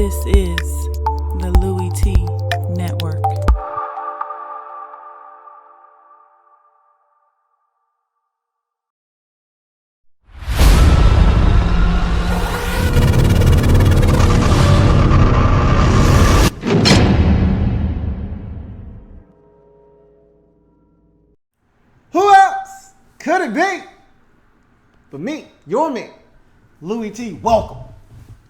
This is the Louie Network. Who else could it be but me, your man, Louie T. Welcome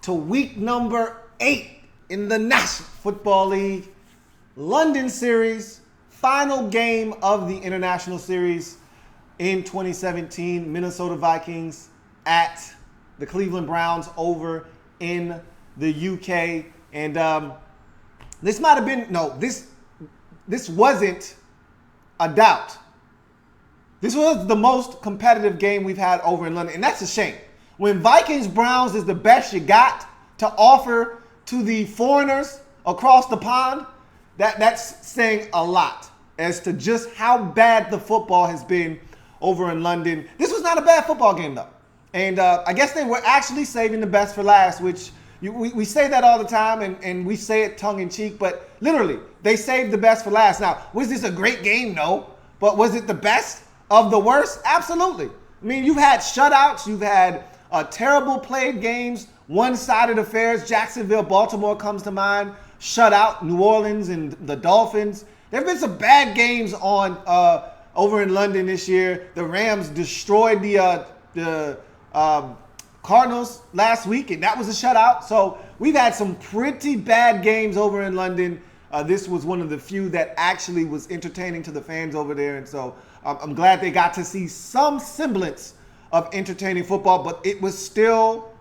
to week number 8 in the National Football League London Series, final game of the International Series in 2017. Minnesota Vikings at the Cleveland Browns over in the UK. And this might have been, this wasn't a doubt. This was the most competitive game we've had over in London, and that's a shame. When Vikings-Browns is the best you got to offer to the foreigners across the pond, that's saying a lot as to just how bad the football has been over in London. This was not a bad football game, though. And I guess they were actually saving the best for last, which we say that all the time, and we say it tongue-in-cheek, but literally, they saved the best for last. Now, was this a great game? No. But was it the best of the worst? Absolutely. I mean, you've had shutouts. You've had terrible played games, one-sided affairs. Jacksonville, Baltimore comes to mind. Shutout, New Orleans and the Dolphins. There have been some bad games on over in London this year. The Rams destroyed the Cardinals last week, and that was a shutout. So we've had some pretty bad games over in London. This was one of the few that actually was entertaining to the fans over there. And so I'm glad they got to see some semblance of entertaining football, but it was still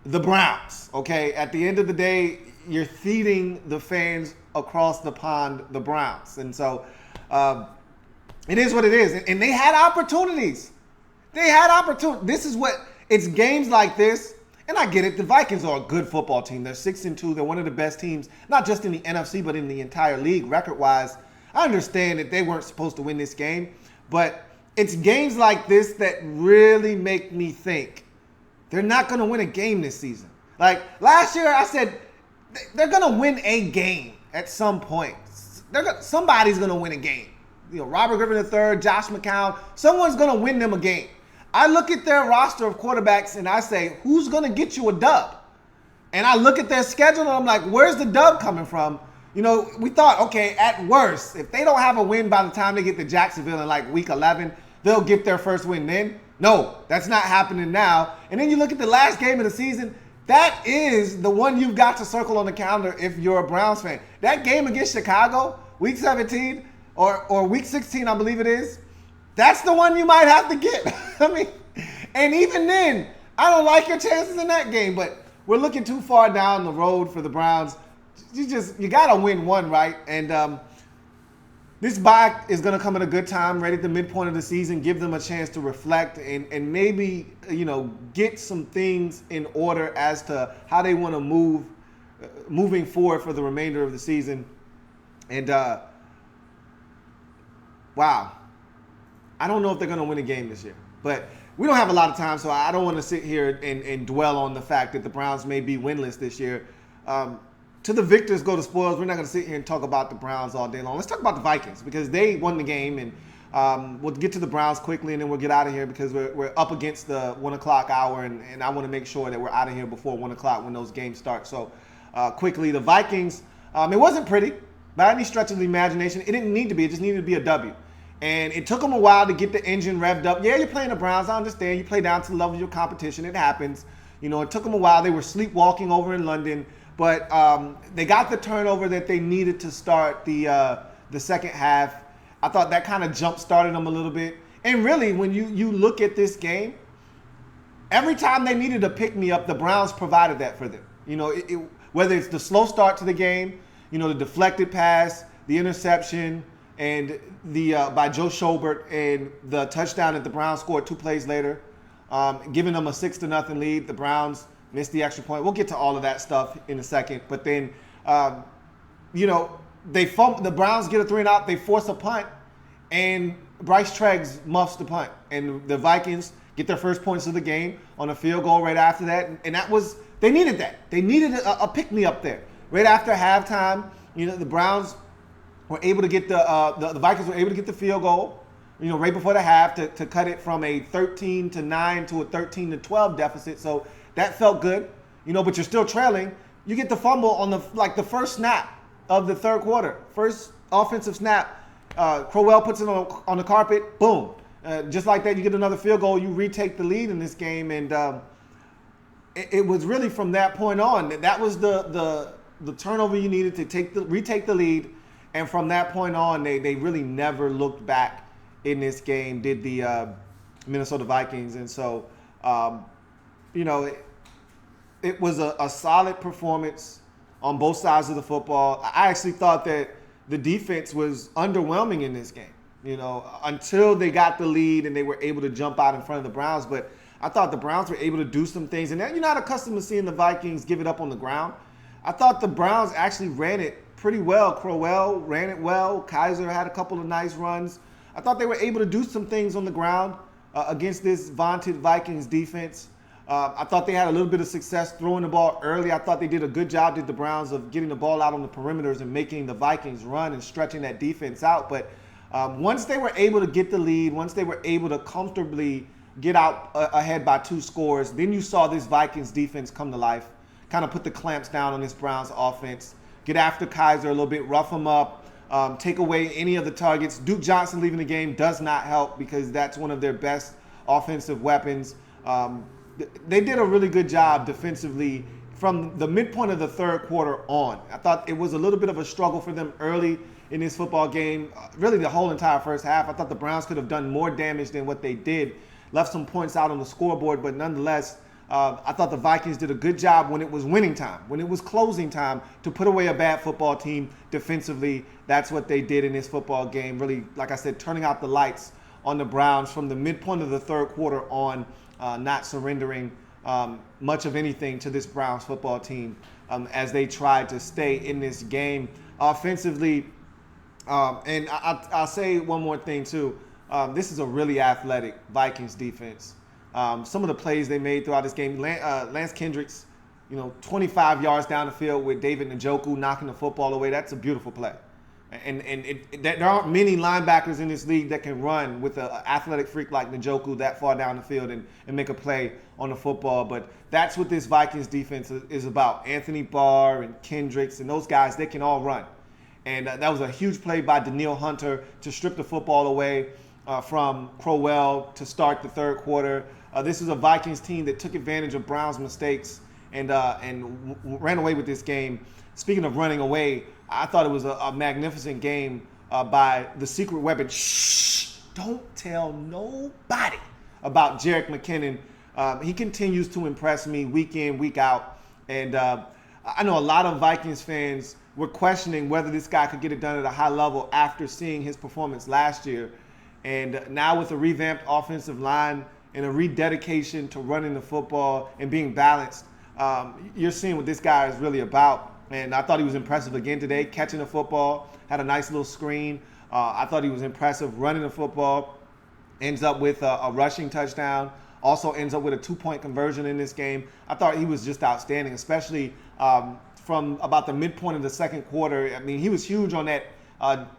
the Browns, okay? At the end of the day, you're feeding the fans across the pond the Browns. And so it is what it is. And they had opportunities. This is what, it's games like this. And I get it. The Vikings are a good football team. They're 6-2. They're one of the best teams, not just in the NFC, but in the entire league record-wise. I understand that they weren't supposed to win this game, but it's games like this that really make me think they're not going to win a game this season. Like last year, I said they're going to win a game at some point. Somebody's going to win a game. You know, Robert Griffin III, Josh McCown, someone's going to win them a game. I look at their roster of quarterbacks and I say, who's going to get you a dub? And I look at their schedule and I'm like, where's the dub coming from? You know, we thought, okay, at worst, if they don't have a win by the time they get to Jacksonville in like week 11, they'll get their first win then. No, that's not happening now. And then you look at the last game of the season, that is the one you've got to circle on the calendar if you're a Browns fan. That game against Chicago, week 17 or week 16, I believe it is, that's the one you might have to get. I mean, and even then, I don't like your chances in that game, but we're looking too far down the road for the Browns. You got to win one, right? And this bye is going to come at a good time, right at the midpoint of the season, give them a chance to reflect and maybe, get some things in order as to how they want to moving forward for the remainder of the season. And, wow. I don't know if they're going to win a game this year, but we don't have a lot of time, so I don't want to sit here and dwell on the fact that the Browns may be winless this year. To the victors go the spoils. We're not going to sit here and talk about the Browns all day long. Let's talk about the Vikings because they won the game, and we'll get to the Browns quickly, and then we'll get out of here because we're up against the 1 o'clock hour, and I want to make sure that we're out of here before 1 o'clock when those games start. So quickly, the Vikings, it wasn't pretty by any stretch of the imagination. It didn't need to be. It just needed to be a W. And it took them a while to get the engine revved up. Yeah, you're playing the Browns. I understand. You play down to the level of your competition. It happens. It took them a while. They were sleepwalking over in London. But they got the turnover that they needed to start the second half. I thought that kind of jump-started them a little bit. And really, when you look at this game, every time they needed a pick-me-up, the Browns provided that for them. Whether it's the slow start to the game, the deflected pass, the interception, and the by Joe Schobert and the touchdown that the Browns scored 2 plays later, giving them a 6-0 lead. The Browns missed the extra point. We'll get to all of that stuff in a second. But then, the Browns get a 3-and-out. They force a punt, and Bryce Treggs muffs the punt. And the Vikings get their first points of the game on a field goal right after that. And they needed that. They needed a pick-me-up there. Right after halftime, the Browns were able to get the Vikings were able to get the field goal, right before the half to cut it from a 13-9 to a 13-12 deficit. So that felt good, but you're still trailing. You get the fumble on the first snap of the third quarter, first offensive snap. Crowell puts it on the carpet. Boom, just like that, you get another field goal. You retake the lead in this game, and it was really from that point on that was the turnover you needed to retake the lead. And from that point on, they really never looked back in this game, did the Minnesota Vikings. And so, it was a solid performance on both sides of the football. I actually thought that the defense was underwhelming in this game, until they got the lead and they were able to jump out in front of the Browns. But I thought the Browns were able to do some things. And you're not accustomed to seeing the Vikings give it up on the ground. I thought the Browns actually ran it pretty well. Crowell ran it well. Kaiser had a couple of nice runs. I thought they were able to do some things on the ground against this vaunted Vikings defense. I thought they had a little bit of success throwing the ball early. I thought they did a good job, did the Browns, of getting the ball out on the perimeters and making the Vikings run and stretching that defense out. But once they were able to get the lead, once they were able to comfortably get out ahead by 2 scores, then you saw this Vikings defense come to life, kind of put the clamps down on this Browns offense, get after Kaiser a little bit, rough him up, take away any of the targets. Duke Johnson leaving the game does not help because that's one of their best offensive weapons. They did a really good job defensively from the midpoint of the third quarter on. I thought it was a little bit of a struggle for them early in this football game, really the whole entire first half. I thought the Browns could have done more damage than what they did, left some points out on the scoreboard, but nonetheless, I thought the Vikings did a good job when it was winning time, when it was closing time, to put away a bad football team defensively. That's what they did in this football game, really, like I said, turning out the lights on the Browns from the midpoint of the third quarter on, not surrendering much of anything to this Browns football team as they tried to stay in this game offensively. And I'll say one more thing, too. This is a really athletic Vikings defense. Some of the plays they made throughout this game, Lance Kendricks, 25 yards down the field with David Njoku knocking the football away. That's a beautiful play. And there aren't many linebackers in this league that can run with an athletic freak like Njoku that far down the field and make a play on the football. But that's what this Vikings defense is about. Anthony Barr and Kendricks and those guys, they can all run. And that was a huge play by Danielle Hunter to strip the football away from Crowell to start the third quarter. This is a Vikings team that took advantage of Browns' mistakes and ran away with this game. Speaking of running away, I thought it was a magnificent game by the secret weapon. Shh! Don't tell nobody about Jerick McKinnon. He continues to impress me week in, week out. And I know a lot of Vikings fans were questioning whether this guy could get it done at a high level after seeing his performance last year. And now with a revamped offensive line and a rededication to running the football and being balanced, you're seeing what this guy is really about. And I thought he was impressive again today, catching the football, had a nice little screen. I thought he was impressive running the football, ends up with a rushing touchdown, also ends up with a 2-point conversion in this game. I thought he was just outstanding, especially from about the midpoint of the second quarter. I mean, he was huge on that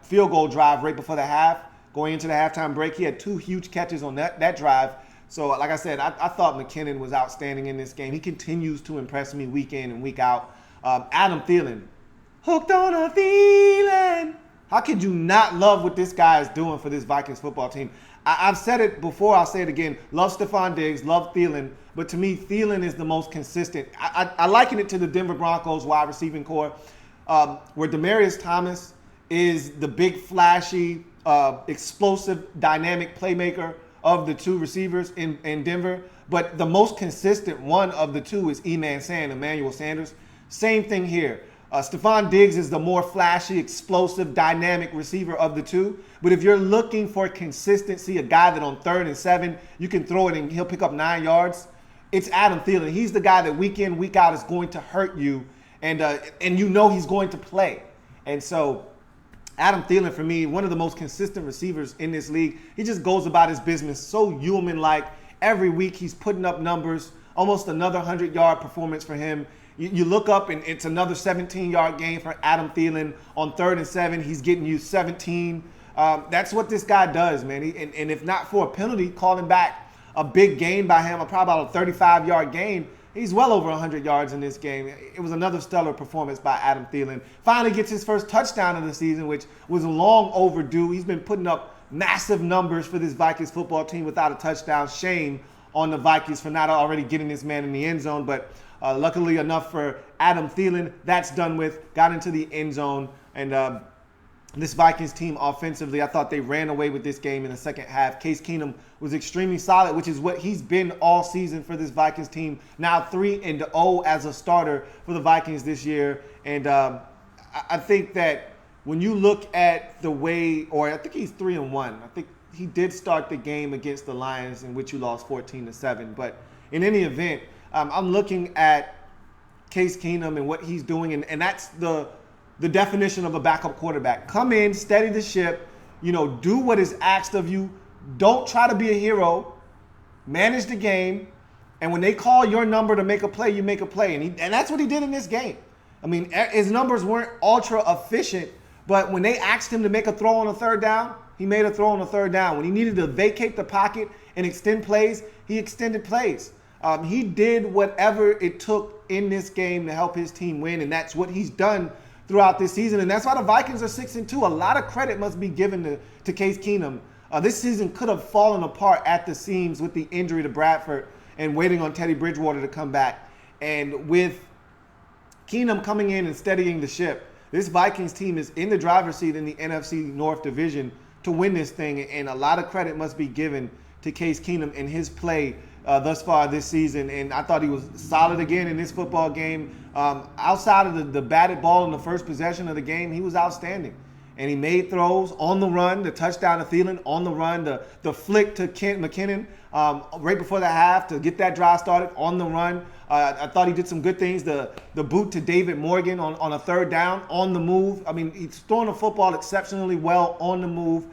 field goal drive right before the half. Going into the halftime break, he had 2 huge catches on that drive. So, like I said, I thought McKinnon was outstanding in this game. He continues to impress me week in and week out. Adam Thielen, hooked on a Thielen. How could you not love what this guy is doing for this Vikings football team? I've said it before, I'll say it again. Love Stephon Diggs, love Thielen. But to me, Thielen is the most consistent. I liken it to the Denver Broncos wide receiving core, where Demaryius Thomas is the big, flashy, explosive, dynamic playmaker of the 2 receivers in Denver. But the most consistent one of the 2 is Emmanuel Sanders. Same thing here. Stephon Diggs is the more flashy, explosive, dynamic receiver of the 2. But if you're looking for consistency, a guy that on 3rd and 7, you can throw it and he'll pick up 9 yards, it's Adam Thielen. He's the guy that week in, week out is going to hurt you, and he's going to play. And so Adam Thielen, for me, one of the most consistent receivers in this league. He just goes about his business so human-like every week he's putting up numbers, almost another 100-yard performance for him. You look up and it's another 17-yard game for Adam Thielen. On 3rd and 7, he's getting you 17. That's what this guy does, man. And if not for a penalty, calling back a big gain by him, probably about a 35-yard gain, he's well over 100 yards in this game. It was another stellar performance by Adam Thielen. Finally gets his first touchdown of the season, which was long overdue. He's been putting up massive numbers for this Vikings football team without a touchdown. Shame on the Vikings for not already getting this man in the end zone. But luckily enough for Adam Thielen, that's done with. Got into the end zone. And this Vikings team offensively, I thought they ran away with this game in the second half. Case Keenum was extremely solid, which is what he's been all season for this Vikings team. Now 3-0 as a starter for the Vikings this year. And I think that when you look at the way, or I think he's 3-1. I think he did start the game against the Lions, in which you lost 14-7. But in any event, I'm looking at Case Keenum and what he's doing, and that's the definition of a backup quarterback. Come in, steady the ship, do what is asked of you. Don't try to be a hero. Manage the game. And when they call your number to make a play, you make a play. And that's what he did in this game. I mean, his numbers weren't ultra efficient, but when they asked him to make a throw on a 3rd down, he made a throw on a 3rd down. When he needed to vacate the pocket and extend plays, he extended plays. He did whatever it took in this game to help his team win, and that's what he's done throughout this season. And that's why the Vikings are 6-2. A lot of credit must be given to Case Keenum. This season could have fallen apart at the seams with the injury to Bradford and waiting on Teddy Bridgewater to come back. And with Keenum coming in and steadying the ship, this Vikings team is in the driver's seat in the NFC North Division to win this thing. And a lot of credit must be given to Case Keenum in his play thus far this season. And I thought he was solid again in this football game. Outside of the batted ball in the first possession of the game, he was outstanding. And he made throws on the run, the touchdown to Thielen on the run, the flick to McKinnon right before the half to get that drive started on the run. I thought he did some good things. The boot to David Morgan on a 3rd down on the move. I mean, he's throwing the football exceptionally well on the move.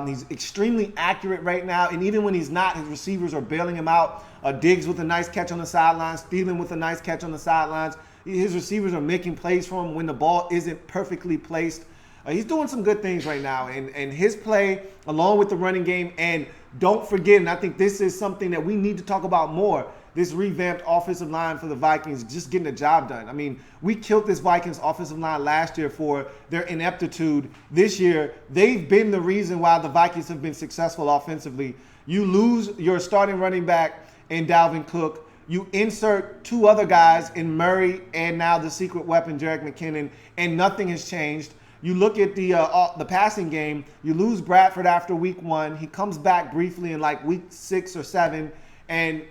He's extremely accurate right now, and even when he's not, his receivers are bailing him out. Diggs with a nice catch on the sidelines, Thielen with a nice catch on the sidelines. His receivers are making plays for him when the ball isn't perfectly placed. He's doing some good things right now, and his play, along with the running game, and don't forget, and I think this is something that we need to talk about more, this revamped offensive line for the Vikings just getting the job done. I mean, we killed this Vikings offensive line last year for their ineptitude. This year, they've been the reason why the Vikings have been successful offensively. You lose your starting running back in Dalvin Cook. You insert 2 other guys in Murray and now the secret weapon, Jerick McKinnon, and nothing has changed. You look at the passing game, you lose Bradford after week 1. He comes back briefly in like week 6 or 7, and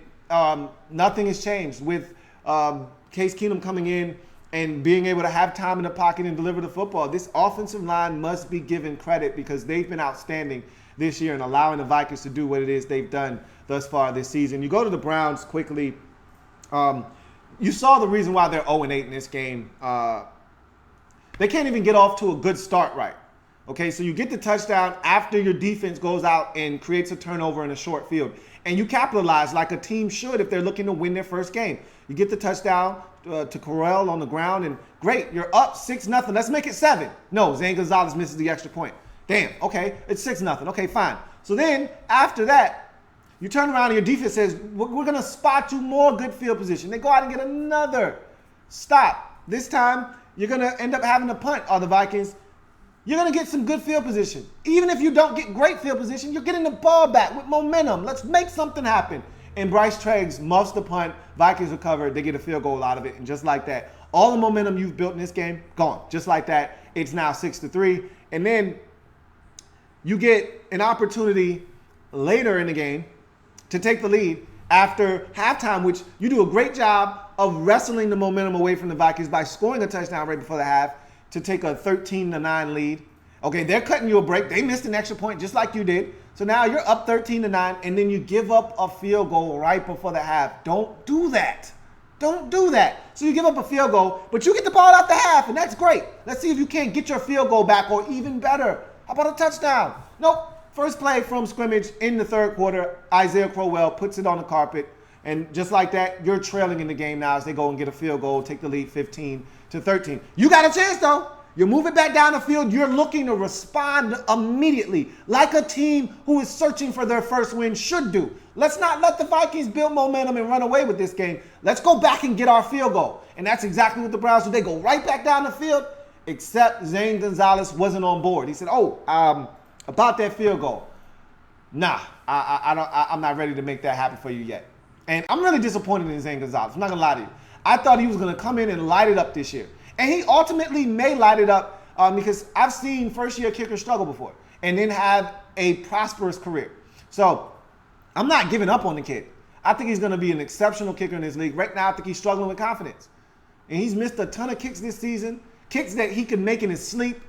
nothing has changed with Case Keenum coming in and being able to have time in the pocket and deliver the football. This offensive line must be given credit because they've been outstanding this year and allowing the Vikings to do what it is they've done thus far this season. You go to the Browns quickly. You saw the reason why they're 0-8 in this game. They can't even get off to a good start right. Okay, so you get the touchdown after your defense goes out and creates a turnover in a short field. And you capitalize like a team should if they're looking to win their first game. You get the touchdown to Corral on the ground, and great, you're up 6-0. Let's make it 7. No, Zane Gonzalez misses the extra point. Damn, okay, it's 6-0. Okay, fine. So then, after that, you turn around and your defense says, we're going to spot you more good field position. They go out and get another stop. This time, you're going to end up having to punt on the Vikings. You're going to get some good field position. Even if you don't get great field position, you're getting the ball back with momentum. Let's make something happen. And Bryce Treggs muffs the punt. Vikings recover. They get a field goal out of it. And just like that, all the momentum you've built in this game, gone. Just like that, it's now 6-3. And then you get an opportunity later in the game to take the lead after halftime, which you do a great job of wrestling the momentum away from the Vikings by scoring a touchdown right before the half to take a 13-9 lead. Okay, they're cutting you a break. They missed an extra point just like you did. So now you're up 13-9, and then you give up a field goal right before the half. Don't do that. Don't do that. So you give up a field goal, but you get the ball out the half, and that's great. Let's see if you can't get your field goal back, or even better, how about a touchdown? Nope. First play from scrimmage in the third quarter, Isaiah Crowell puts it on the carpet. And just like that, you're trailing in the game now as they go and get a field goal, take the lead 15-13. You got a chance, though. You move it back down the field. You're looking to respond immediately like a team who is searching for their first win should do. Let's not let the Vikings build momentum and run away with this game. Let's go back and get our field goal. And that's exactly what the Browns do. They go right back down the field, except Zane Gonzalez wasn't on board. He said, about that field goal. Nah, I'm not ready to make that happen for you yet. And I'm really disappointed in Zane Gonzalez. I'm not going to lie to you. I thought he was going to come in and light it up this year. And he ultimately may light it up because I've seen first-year kickers struggle before and then have a prosperous career. So I'm not giving up on the kid. I think he's going to be an exceptional kicker in this league. Right now, I think he's struggling with confidence. And he's missed a ton of kicks this season, kicks that he could make in his sleep,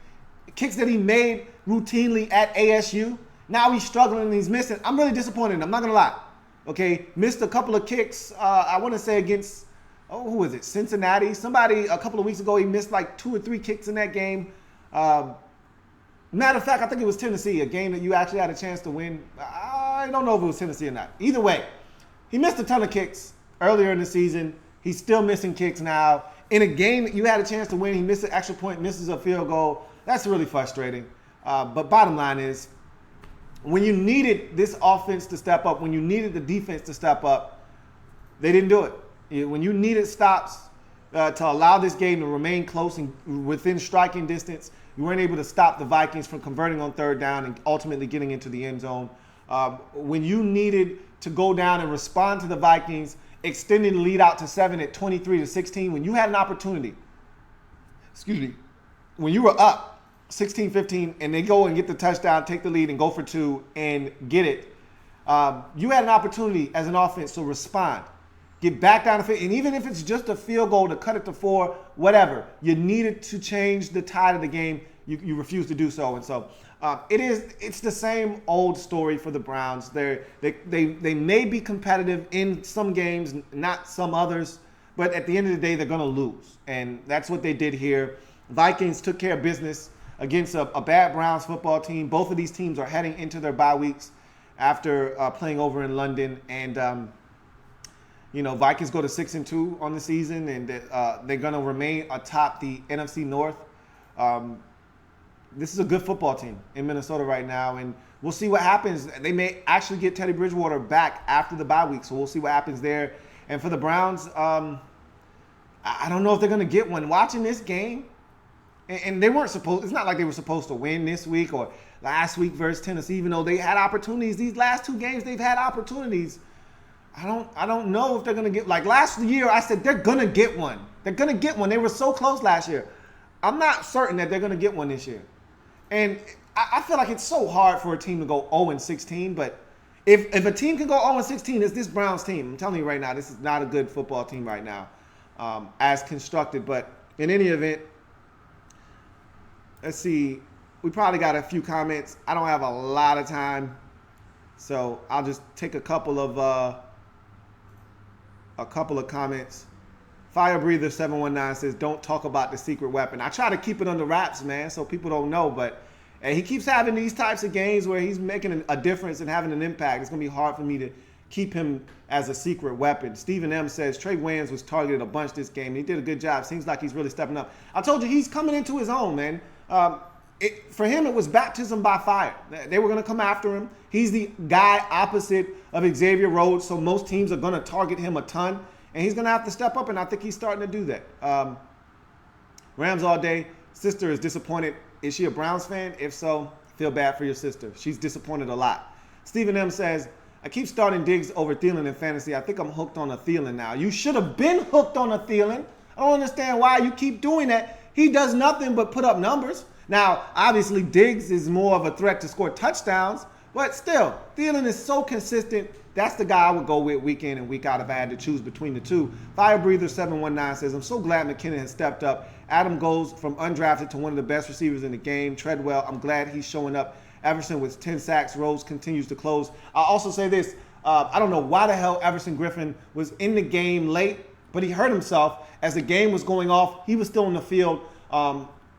kicks that he made routinely at ASU. Now he's struggling and he's missing. I'm really disappointed. I'm not going to lie. Okay, missed a couple of kicks, I want to say against, who was it? Cincinnati. Somebody a couple of weeks ago, he missed like 2 or 3 kicks in that game. Matter of fact, I think it was Tennessee, a game that you actually had a chance to win. I don't know if it was Tennessee or not. Either way, he missed a ton of kicks earlier in the season. He's still missing kicks now. In a game that you had a chance to win, he missed an extra point, misses a field goal. That's really frustrating. But bottom line is, when you needed this offense to step up, when you needed the defense to step up, they didn't do it. When you needed stops to allow this game to remain close and within striking distance, you weren't able to stop the Vikings from converting on third down and ultimately getting into the end zone. When you needed to go down and respond to the Vikings, extending the lead out to 7 at 23-16, when you had an opportunity, when you were up 16-15 and they go and get the touchdown, take the lead and go for 2 and get it, you had an opportunity as an offense to respond, get back down the field, and even if it's just a field goal to cut it to 4, whatever, you needed to change the tide of the game. You refused to do so, and so it's the same old story for the Browns. They may be competitive in some games, not some others, but at the end of the day, they're going to lose, and that's what they did here. Vikings took care of business against a bad Browns football team. Both of these teams are heading into their bye weeks after playing over in London. And, Vikings go to 6-2 on the season, and they're going to remain atop the NFC North. This is a good football team in Minnesota right now, and we'll see what happens. They may actually get Teddy Bridgewater back after the bye week, so we'll see what happens there. And for the Browns, I don't know if they're going to get one. Watching this game, and they weren't supposed, it's not like they were supposed to win this week or last week versus Tennessee, even though they had opportunities. These last 2 games, they've had opportunities. I don't know if they're going to get, like last year, I said they're going to get one. They're going to get one. They were so close last year. I'm not certain that they're going to get one this year. And I feel like it's so hard for a team to go 0-16, but if a team can go 0-16, it's this Browns team. I'm telling you right now, this is not a good football team right now as constructed. But in any event, let's see. We probably got a few comments. I don't have a lot of time, so I'll just take a couple of comments. Fire Breather 719 says, "Don't talk about the secret weapon." I try to keep it under wraps, man, so people don't know. But he keeps having these types of games where he's making a difference and having an impact. It's gonna be hard for me to keep him as a secret weapon. Stephen M says Trey Waynes was targeted a bunch this game. He did a good job. Seems like he's really stepping up. I told you he's coming into his own, man. For him, it was baptism by fire. They were going to come after him. He's the guy opposite of Xavier Rhodes, so most teams are going to target him a ton, and he's going to have to step up, and I think he's starting to do that. Rams all day. Sister is disappointed. Is she a Browns fan? If so, feel bad for your sister. She's disappointed a lot. Stephen M says, "I keep starting Diggs over Thielen in fantasy. I think I'm hooked on a Thielen now." You should have been hooked on a Thielen. I don't understand why you keep doing that. He does nothing but put up numbers. Now, obviously, Diggs is more of a threat to score touchdowns, but still, Thielen is so consistent. That's the guy I would go with week in and week out if I had to choose between the two. Fire Breather 719 says, "I'm so glad McKinnon has stepped up. Adam goes from undrafted to one of the best receivers in the game. Treadwell, I'm glad he's showing up. Everson with 10 sacks. Rhodes continues to close." I'll also say this. I don't know why the hell Everson Griffin was in the game late, but he hurt himself as the game was going off. He was still in the field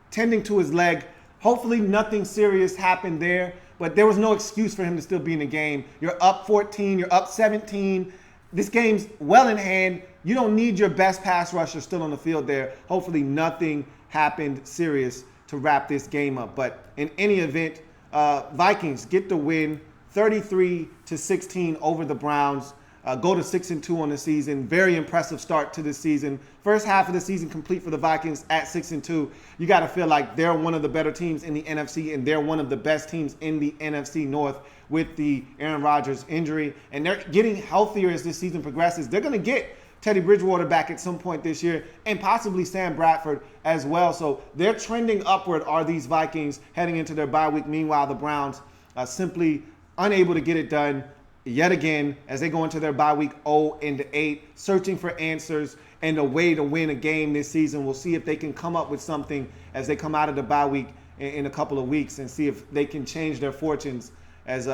tending to his leg. Hopefully nothing serious happened there. but there was no excuse for him to still be in the game. You're up 14, you're up 17. This game's well in hand. You don't need your best pass rusher still on the field there. Hopefully nothing happened serious to wrap this game up. But in any event, Vikings get the win, 33-16 over the Browns. Go to 6-2 on the season. Very impressive start to this season. First half of the season complete for the Vikings at 6-2. You got to feel like they're one of the better teams in the NFC, and they're one of the best teams in the NFC North with the Aaron Rodgers injury. And they're getting healthier as this season progresses. They're going to get Teddy Bridgewater back at some point this year, and possibly Sam Bradford as well. So they're trending upward, are these Vikings, heading into their bye week. Meanwhile, the Browns simply unable to get it done yet again as they go into their bye week 0-8, searching for answers and a way to win a game this season. We'll see if they can come up with something as they come out of the bye week in a couple of weeks, and see if they can change their fortunes as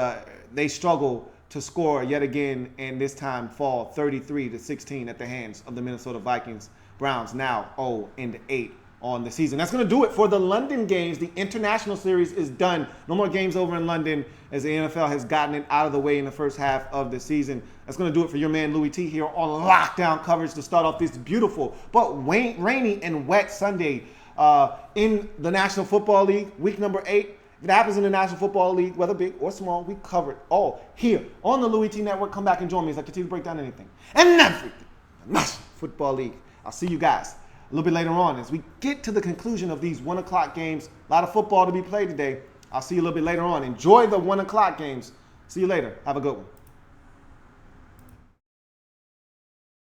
they struggle to score yet again, and this time fall 33-16 at the hands of the Minnesota Vikings. Browns now 0-8 on the season. That's going to do it for the London games. The international series is done. No more games over in London as the NFL has gotten it out of the way in the first half of the season. That's going to do it for your man Louie T here on lockdown coverage to start off this beautiful but rainy and wet Sunday in the National Football League, week number 8. If it happens in the National Football League, whether big or small, we cover it all here on the Louie T Network. Come back and join me as I continue to break down anything and everything in the National Football League. I'll see you guys a little bit later on as we get to the conclusion of these 1 o'clock games. A lot of football to be played today. I'll see you a little bit later on. Enjoy the 1 o'clock games. See you later. Have a good one.